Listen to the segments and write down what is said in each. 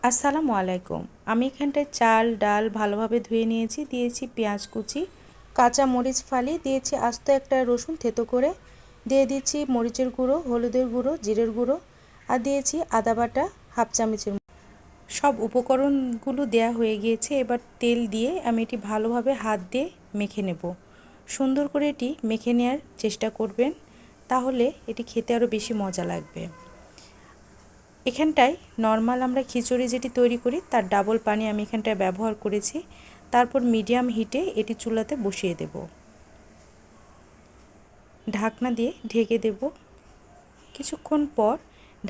আসসালামু আলাইকুম। আমি এখানটায় চাল ডাল ভালোভাবে ধুয়ে নিয়েছি, দিয়েছি পেঁয়াজ কুচি, কাঁচা মরিচ ফালি, দিয়েছি আস্ত একটা রসুন থেতো করে, দিয়ে দিচ্ছি মরিচের গুঁড়ো, হলুদের গুঁড়ো, জিরের গুঁড়ো, আর দিয়েছি আদা বাটা হাফ চামচের। সব উপকরণগুলো দেয়া হয়ে গিয়েছে। এবার তেল দিয়ে আমি এটি ভালোভাবে হাত দিয়ে মেখে নেব। সুন্দর করে এটি মেখে নেওয়ার চেষ্টা করবেন, তাহলে এটি খেতে আরও বেশি মজা লাগবে। এখানটায় নর্মাল আমরা খিচুড়ি যেটি তৈরি করি তার ডাবল পানি আমি এখানটায় ব্যবহার করেছি। তারপর মিডিয়াম হিটে এটি চুলাতে বসিয়ে দেব, ঢাকনা দিয়ে ঢেকে দেব। কিছুক্ষণ পর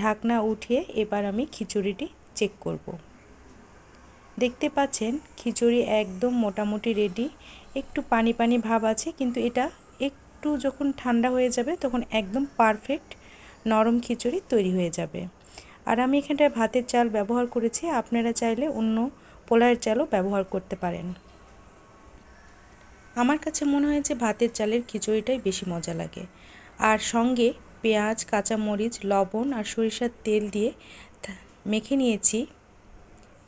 ঢাকনা উঠিয়ে এবার আমি খিচুড়িটি চেক করব। দেখতে পাচ্ছেন খিচুড়ি একদম মোটামুটি রেডি। একটু পানি পানি ভাব আছে, কিন্তু এটা একটু যখন ঠান্ডা হয়ে যাবে তখন একদম পারফেক্ট নরম খিচুড়ি তৈরি হয়ে যাবে। আর আমি এখানটায় ভাতের চাল ব্যবহার করেছি, আপনারা চাইলে অন্য পোলাওয়ের চালও ব্যবহার করতে পারেন। আমার কাছে মনে হয় যে ভাতের চালের খিচুড়িটাই বেশি মজা লাগে। আর সঙ্গে পেঁয়াজ, কাঁচামরিচ, লবণ আর সরিষার তেল দিয়ে মেখে নিয়েছি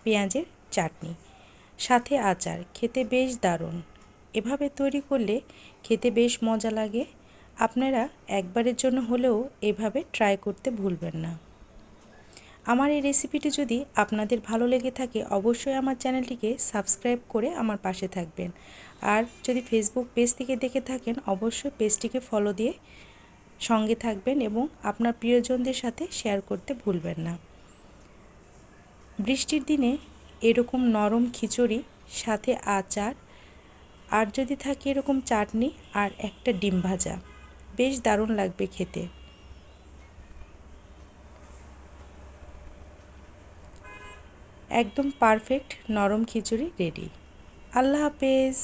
পেঁয়াজের চাটনি, সাথে আচার। খেতে বেশ দারুণ। এভাবে তৈরি করলে খেতে বেশ মজা লাগে। আপনারা একবারের জন্য হলেও এভাবে ট্রাই করতে ভুলবেন না। আমার এই রেসিপিটি যদি আপনাদের ভালো লেগে থাকে অবশ্যই আমার চ্যানেলটিকে সাবস্ক্রাইব করে আমার পাশে থাকবেন। আর যদি ফেসবুক পেজ থেকে দেখে থাকেন অবশ্যই পেজটিকে ফলো দিয়ে সঙ্গে থাকবেন এবং আপনার প্রিয়জনদের সাথে শেয়ার করতে ভুলবেন না। বৃষ্টির দিনে এরকম নরম খিচুড়ি সাথে আচার, আর যদি থাকে এরকম চাটনি আর একটা ডিম ভাজা, বেশ দারুণ লাগবে খেতে। একদম পারফেক্ট নরম খিচুড়ি রেডি। আল্লাহ হাফেজ।